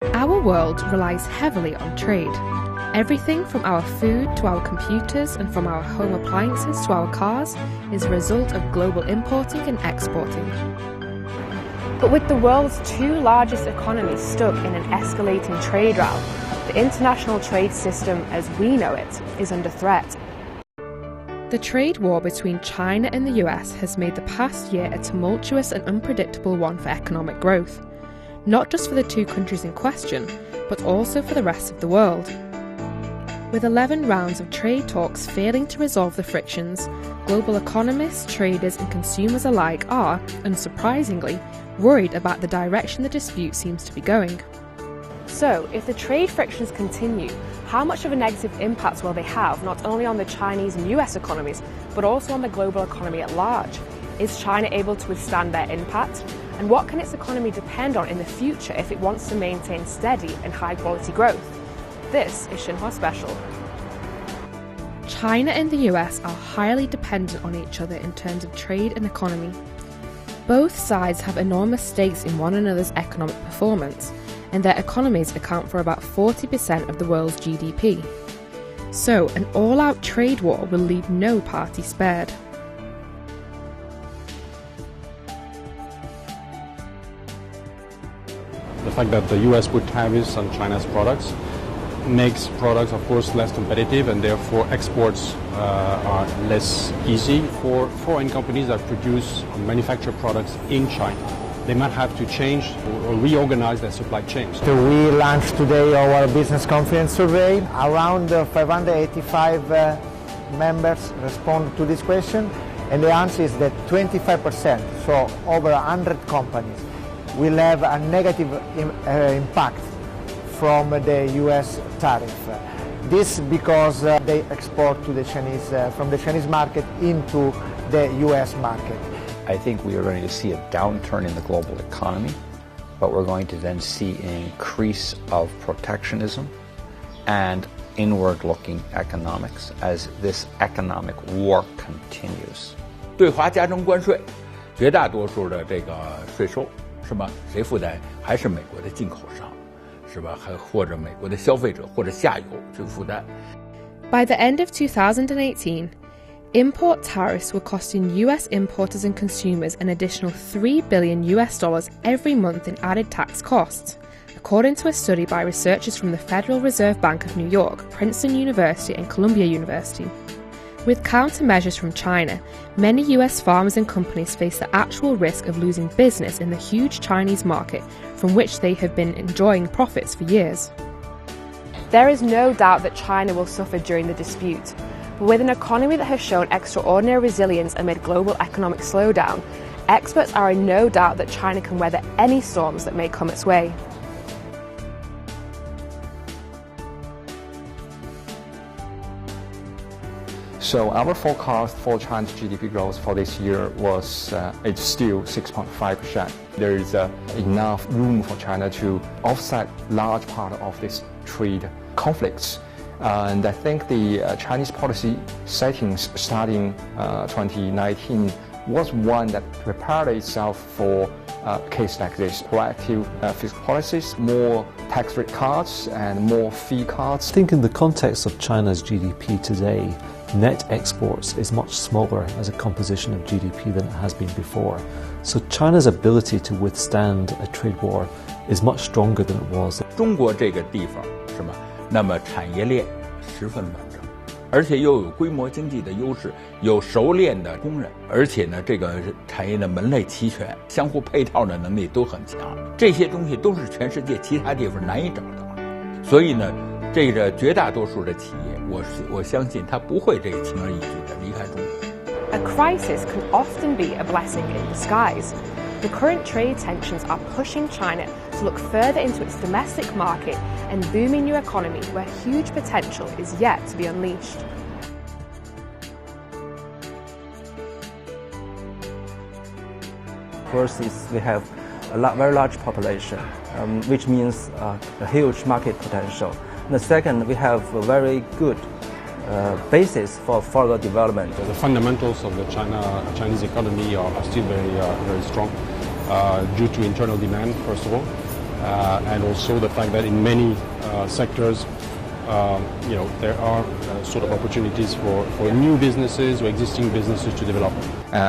Our world relies heavily on trade. Everything from our food to our computers and from our home appliances to our cars is a result of global importing and exporting. But with the world's two largest economies stuck in an escalating trade rout, the international trade system as we know it is under threat. The trade war between China and the US has made the past year a tumultuous and unpredictable one for economic growth, not just for the two countries in question, but also for the rest of the world. With 11 rounds of trade talks failing to resolve the frictions, global economists, traders and consumers alike are, unsurprisingly, worried about the direction the dispute seems to be going. So, if the trade frictions continue, how much of a negative impact will they have not only on the Chinese and US economies, but also on the global economy at large? Is China able to withstand their impact? And what can its economy depend on in the future if it wants to maintain steady and high-quality growth? This is Xinhua Special. China and the US are highly dependent on each other in terms of trade and economy. Both sides have enormous stakes in one another's economic performance, and their economies account for about 40% of the world's GDP. So, an all-out trade war will leave no party spared. The fact that the US put tariffs on China's products makes products, of course, less competitive, and therefore exports are less easy for foreign companies that produce or manufacture products in China. They might have to change or reorganize their supply chains. So we launched today our business confidence survey. Around 585 members respond to this question, and the answer is that 25%, so over 100 companies, will have a negative impact from the US tariff. This because they export to the Chinese, from the Chinese market into the US market. I think we are going to see a downturn in the global economy, but we're going to then see an increase of protectionism and inward-looking economics as this economic war continues. 对华加征关税，绝大多数的这个税收是吧？谁负担？还是美国的进口商，是吧？还或者美国的消费者或者下游去负担。By the end of 2018, import tariffs were costing US importers and consumers an additional $3 billion every month in added tax costs, according to a study by researchers from the Federal Reserve Bank of New York, Princeton University and Columbia University. With countermeasures from China, many US farmers and companies face the actual risk of losing business in the huge Chinese market from which they have been enjoying profits for years. There is no doubt that China will suffer during the dispute. But with an economy that has shown extraordinary resilience amid global economic slowdown, experts are in no doubt that China can weather any storms that may come its way. So our forecast for China's GDP growth for this year was it's still 6.5%. There is enough room for China to offset large part of this trade conflicts. And I think the Chinese policy settings starting 2019 was one that prepared itself for a case like this. Proactive fiscal policies, more tax rate cuts and more fee cuts. I think in the context of China's GDP today, net exports is much smaller as a composition of GDP than it has been before. So China's ability to withstand a trade war is much stronger than it was. 中国这个地方是吧？那么产业链十分完整，而且又有规模经济的优势，有熟练的工人，而且呢，这个产业的门类齐全，相互配套的能力都很强。这些东西都是全世界其他地方难以找到的，所以呢，这个绝大多数的企业，我相信它不会这个轻而易举的离开中国。A crisis can often be a blessing in disguise. The current trade tensions are pushing China to look further into its domestic market and booming new economy where huge potential is yet to be unleashed. First is we have a very large population, which means a huge market potential. And the second, we have a very good basis for further development. The fundamentals of the Chinese economy are still very strong due to internal demand, first of all, and also the fact that in many sectors, there are sort of opportunities for new businesses or existing businesses to develop.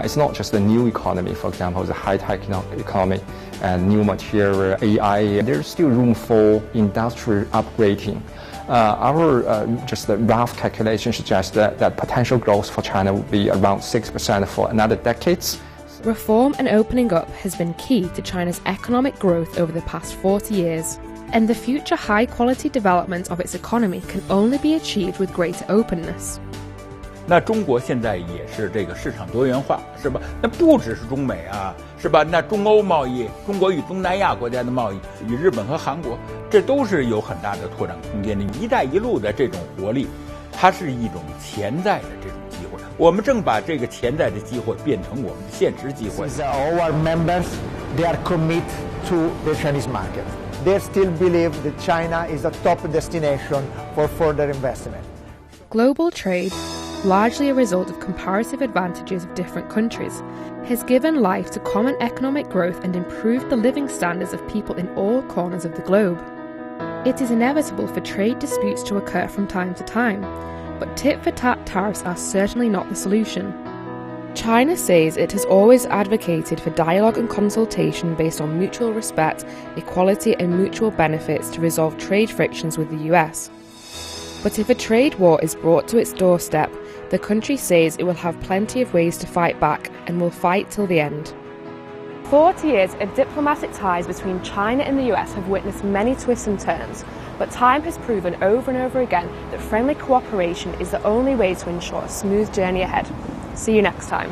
It's not just the new economy, for example, the high-tech economy and new material, AI. There's still room for industrial upgrading. Our just the rough calculation suggests that potential growth for China will be around 6% for another decades. Reform and opening up has been key to China's economic growth over the past 40 years. And the future high-quality development of its economy can only be achieved with greater openness. 那中国现在也是这个市场多元化，是吧？那不只是中美啊，是吧？那中欧贸易，中国与东南亚国家的贸易，与日本和韩国，这都是有很大的拓展空间的。“一带一路”的这种活力，它是一种潜在的这种机会。我们正把这个潜在的机会变成我们的现实机会。Our members, they are committed to the Chinese market. They still believe that China is a top destination for further investment. Global trade, largely a result of comparative advantages of different countries, has given life to common economic growth and improved the living standards of people in all corners of the globe. It is inevitable for trade disputes to occur from time to time, but tit-for-tat tariffs are certainly not the solution. China says it has always advocated for dialogue and consultation based on mutual respect, equality and mutual benefits to resolve trade frictions with the US. But if a trade war is brought to its doorstep, the country says it will have plenty of ways to fight back and will fight till the end. 40 years of diplomatic ties between China and the US have witnessed many twists and turns, but time has proven over and over again that friendly cooperation is the only way to ensure a smooth journey ahead. See you next time.